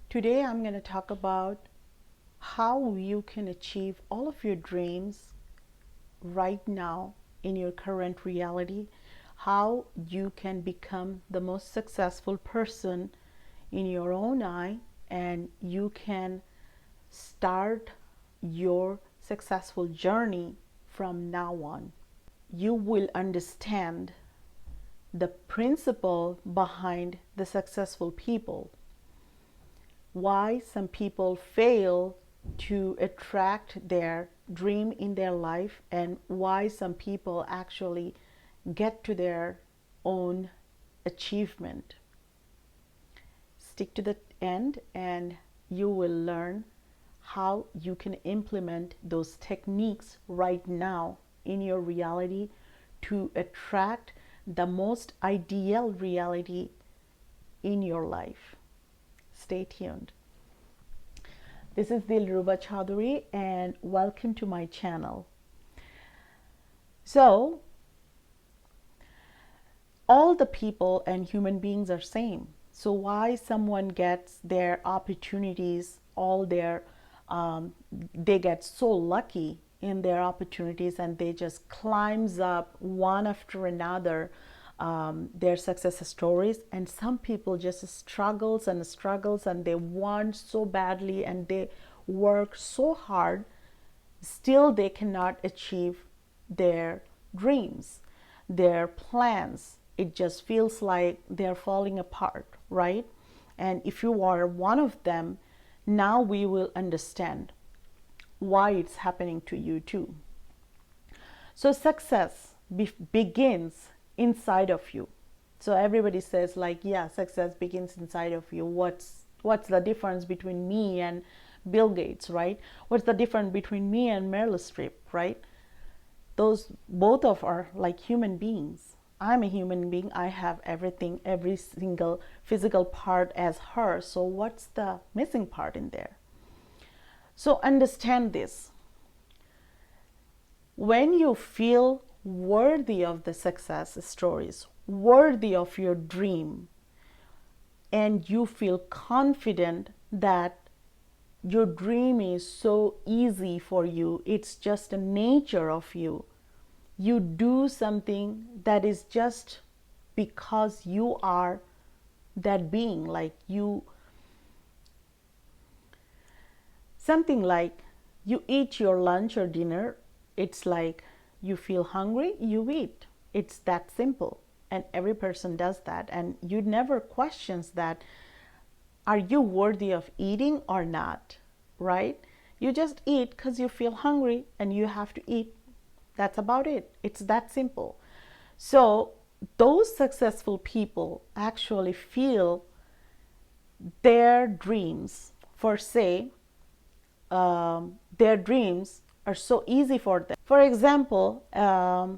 Today I'm going to talk about how you can achieve all of your dreams right now in your current reality, how you can become the most successful person in your own eye, and you can start your successful journey from now on. You will understand the principle behind the successful people, why some people fail to attract their dream in their life, and why some people actually get to their own achievement. Stick to the end and you will learn how you can implement those techniques right now in your reality to attract the most ideal reality in your life. Stay tuned. This is Dilruba Chaudhary and welcome to my channel. So, all the people and human beings are same. So why someone gets their opportunities, they get so lucky in their opportunities and they just climbs up one after another their success stories, and some people just struggles and they want so badly and they work so hard, still they cannot achieve their dreams, their plans. It just feels like they're falling apart, right? And if you are one of them, now we will understand why it's happening to you too. So success begins inside of you. So everybody says like, yeah, success begins inside of you. What's the difference between me and Bill Gates, right? What's the difference between me and Meryl Streep, right? Those both of are like human beings. I'm a human being. I have everything, every single physical part as her. So what's the missing part in there? So understand this. When you feel worthy of the success stories, worthy of your dream, and you feel confident that your dream is so easy for you, it's just a nature of you. You do something that is just because you are that being, like you, something like you eat your lunch or dinner, it's like you feel hungry, you eat. It's that simple. And every person does that. And you never questions that, are you worthy of eating or not, right? You just eat because you feel hungry and you have to eat. That's about it. It's that simple. So those successful people actually feel their dreams, for say, their dreams are so easy for them. For example, as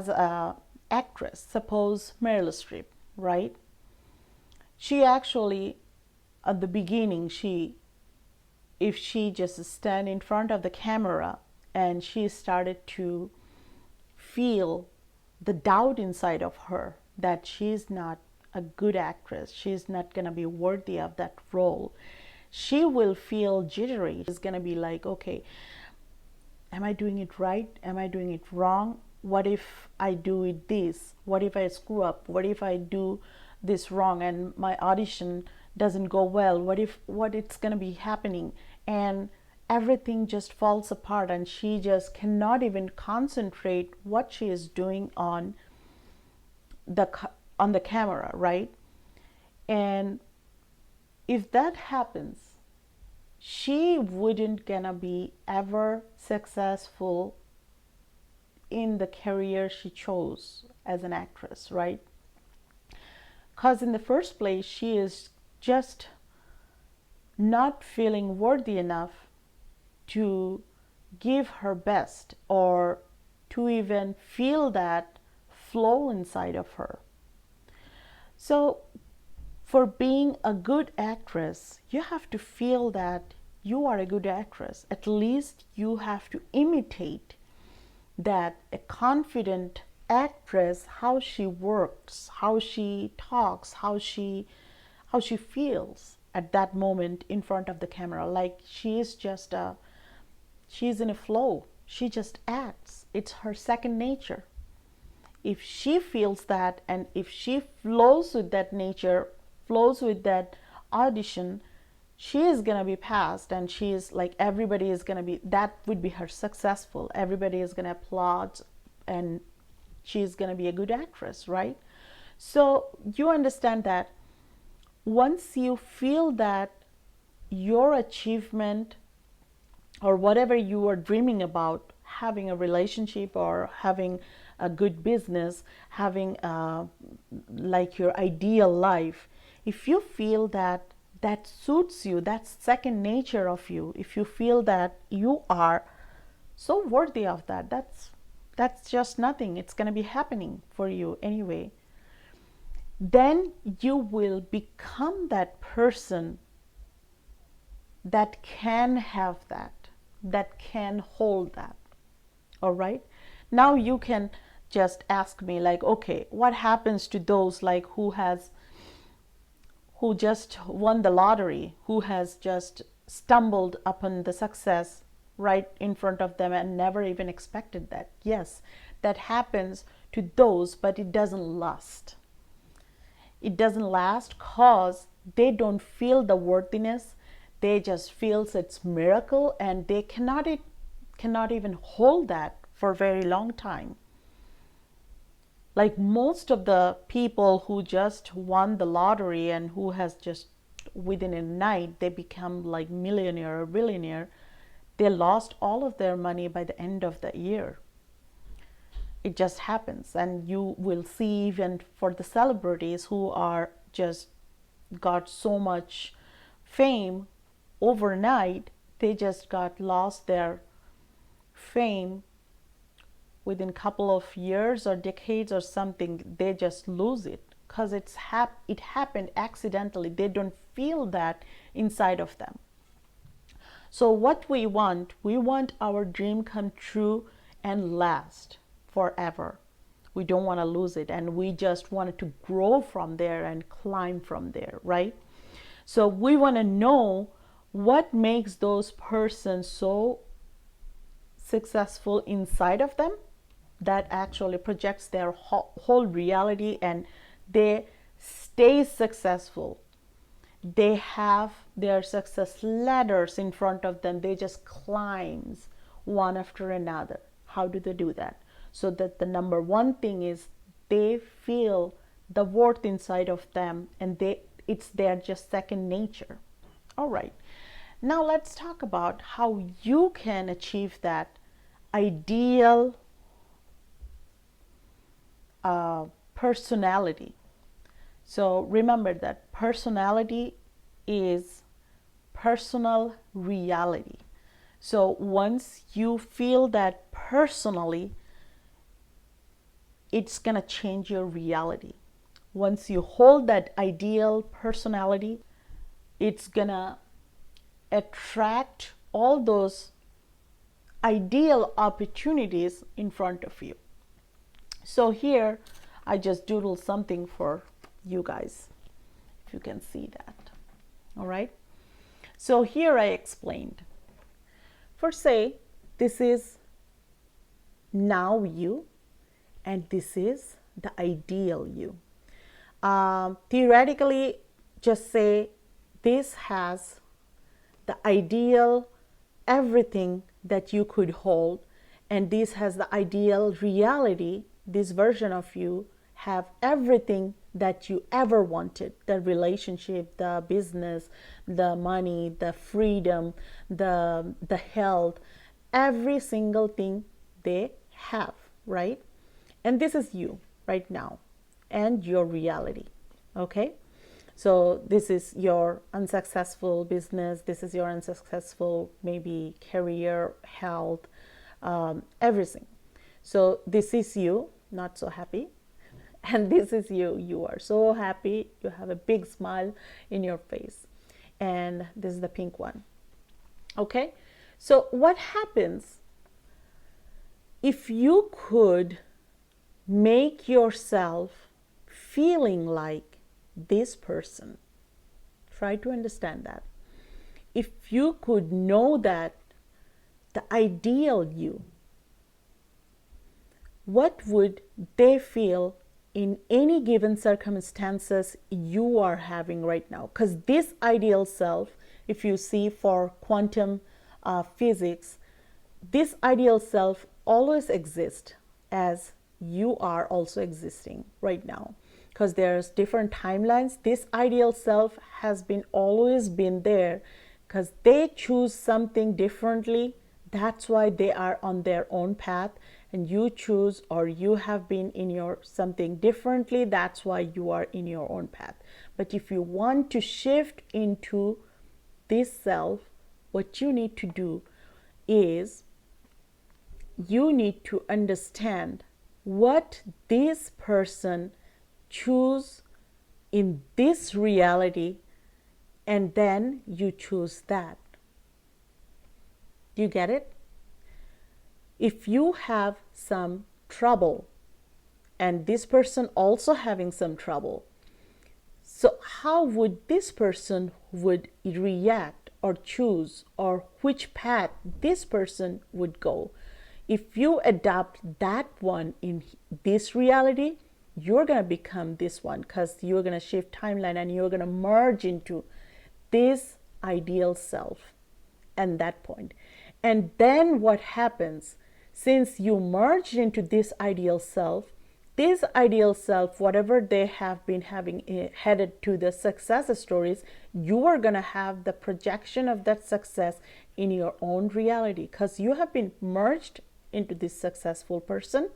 an actress, suppose Meryl Streep, right? She actually, at the beginning, if she just stand in front of the camera and she started to feel the doubt inside of her that she's not a good actress, she's not going to be worthy of that role, she will feel jittery. She's going to be like, okay, am I doing it right? Am I doing it wrong? What if I do it this? What if I screw up? What if I do this wrong and my audition doesn't go well? What it's going to be happening? And everything just falls apart and she just cannot even concentrate what she is doing on the camera, right? And if that happens, she wouldn't gonna be ever successful in the career she chose as an actress, right? Because in the first place, she is just not feeling worthy enough to give her best or to even feel that flow inside of her. So for being a good actress, you have to feel that you are a good actress. At least you have to imitate that a confident actress, how she works, how she talks, how she feels. at that moment in front of the camera. Like she's in a flow. She just acts. It's her second nature. If she feels that, and if she flows with that nature, flows with that audition, she is going to be passed, and she is like, everybody is going to be, that would be her successful. Everybody is going to applaud, and she's going to be a good actress, right? So you understand that once you feel that your achievement or whatever you are dreaming about, having a relationship or having a good business, having like your ideal life, if you feel that that suits you, that's second nature of you, if you feel that you are so worthy of that, that's just nothing, it's going to be happening for you anyway, then you will become that person that can have that can hold that. All right, now you can just ask me like, okay, what happens to those like who just won the lottery, who has just stumbled upon the success right in front of them and never even expected that? Yes, that happens to those, but it doesn't last. It doesn't last because they don't feel the worthiness. They just feel it's miracle, and they cannot even hold that for a very long time. Like most of the people who just won the lottery and who has just within a night they become like millionaire or billionaire, they lost all of their money by the end of the year. It just happens. And you will see even for the celebrities who are just got so much fame overnight, they just got lost their fame within a couple of years or decades or something. They just lose it because it happened accidentally. They don't feel that inside of them. So what we want our dream come true and last forever. We don't want to lose it, and we just want it to grow from there and climb from there, right? So we want to know what makes those persons so successful inside of them, that actually projects their whole reality, and they stay successful. They have their success ladders in front of them. They just climbs one after another. How do they do that? So that the number one thing is they feel the worth inside of them, and it's their just second nature. All right. Now let's talk about how you can achieve that ideal personality. So remember that personality is personal reality. So once you feel that personally, it's going to change your reality. Once you hold that ideal personality, it's going to attract all those ideal opportunities in front of you. So here I just doodled something for you guys, if you can see that. All right. So here I explained. For say, this is now you, and this is the ideal you. Theoretically, just say this has the ideal everything that you could hold, and this has the ideal reality. This version of you have everything that you ever wanted: the relationship, the business, the money, the freedom, the health, every single thing they have, right? And this is you right now and your reality. Okay, so this is your unsuccessful business, this is your unsuccessful maybe career, health, everything. So this is you, not so happy, and this is you, you are so happy, you have a big smile in your face, and this is the pink one. Okay, so what happens if you could make yourself feeling like this person Try to understand that. If you could know that the ideal you, what would they feel in any given circumstances you are having right now? Because this ideal self, if you see for quantum physics, this ideal self always exists as you are also existing right now. Because there's different timelines, this ideal self has been always been there because they choose something differently. That's why they are on their own path, and you choose, or you have been in your something differently. That's why you are in your own path. But if you want to shift into this self, what you need to do is you need to understand what this person choose in this reality, and then you choose that. You get it? If you have some trouble and this person also having some trouble, so how would this person would react or choose, or which path this person would go? If you adopt that one in this reality, you're going to become this one, because you're going to shift timeline and you're going to merge into this ideal self at that point. And then what happens, since you merged into this ideal self, whatever they have been having headed to the success stories, you are going to have the projection of that success in your own reality, because you have been merged into this successful person.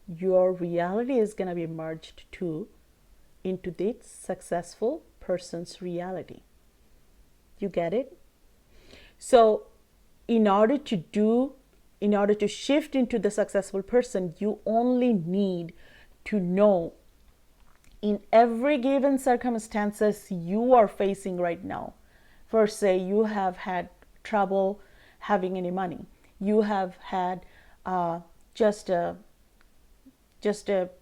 Your reality is going to be merged into this successful person's reality. You get it? So in order to shift into the successful person, you only need to know in every given circumstances you are facing right now. For say you have had trouble having any money, you have had just a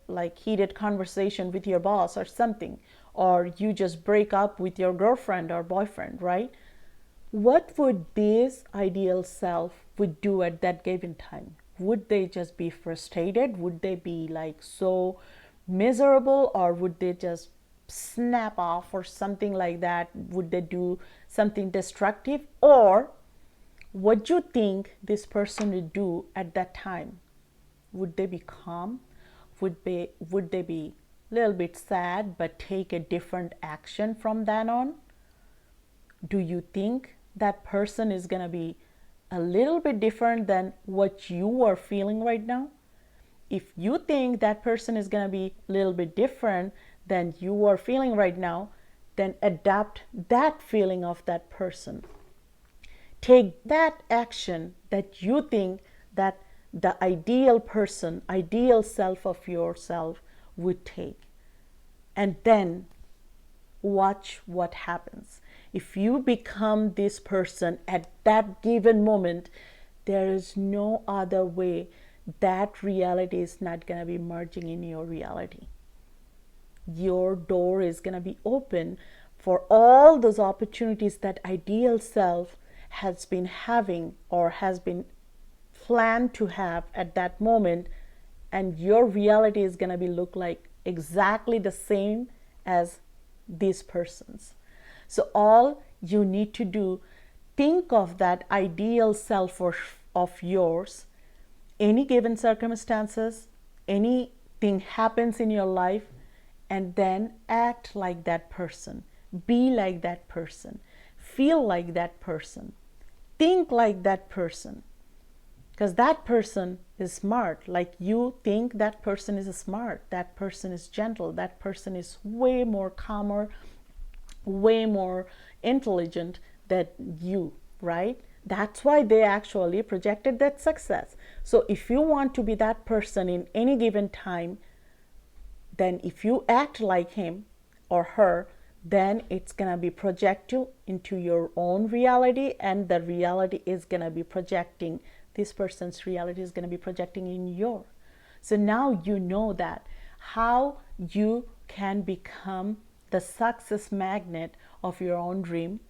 like heated conversation with your boss or something, or you just break up with your girlfriend or boyfriend, right? What would this ideal self would do at that given time? Would they just be frustrated? Would they be like so miserable, or would they just snap off or something like that? Would they do something destructive? Or what do you think this person would do at that time? Would they be calm? Would they be a little bit sad but take a different action from then on? Do you think that person is going to be a little bit different than what you are feeling right now? If you think that person is going to be a little bit different than you are feeling right now, then adapt that feeling of that person. Take that action that you think that the ideal person, ideal self of yourself would take, and then watch what happens. If you become this person at that given moment, there is no other way that reality is not going to be merging in your reality. Your door is going to be open for all those opportunities that ideal self has been having or has been planned to have at that moment, and your reality is going to be look like exactly the same as this person's. So all you need to do, think of that ideal self of yours. Any given circumstances, anything happens in your life, and then act like that person, be like that person, feel like that person, think like that person. Because that person is smart, like you think that person is smart, that person is gentle, that person is way more calmer, way more intelligent than you, right? That's why they actually projected that success. So if you want to be that person in any given time, then if you act like him or her, then it's going to be projected into your own reality, and the reality is going to be projecting, this person's reality is going to be projecting in your. So now you know that how you can become the success magnet of your own dream,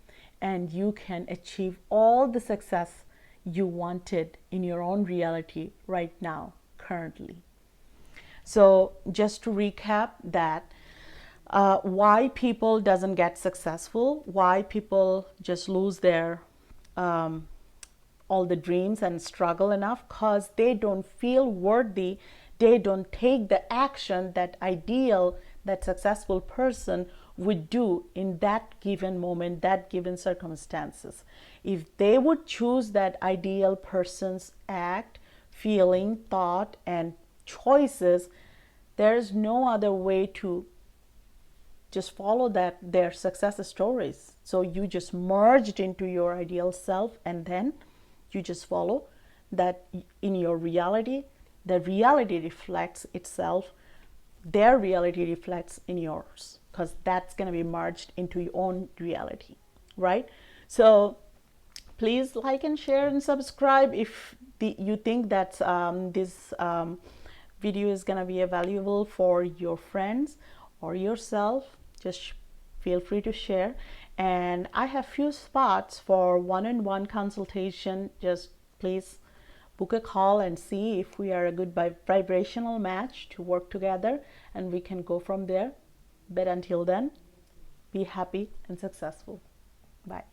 and you can achieve all the success you wanted in your own reality right now, currently. So just to recap that, why people doesn't get successful, why people just lose their all the dreams and struggle enough, because they don't feel worthy, they don't take the action that ideal, that successful person would do in that given moment, that given circumstances. If they would choose that ideal person's act, feeling, thought, and choices, there's no other way to just follow that their success stories. So you just merged into your ideal self, and then you just follow that in your reality. The reality reflects itself, their reality reflects in yours, because that's going to be merged into your own reality, right? So please like and share and subscribe if you think that this video is going to be valuable for your friends or yourself. Just feel free to share. And I have few spots for one-on-one consultation. Just please book a call and see if we are a good vibrational match to work together, and we can go from there. But until then, be happy and successful. Bye.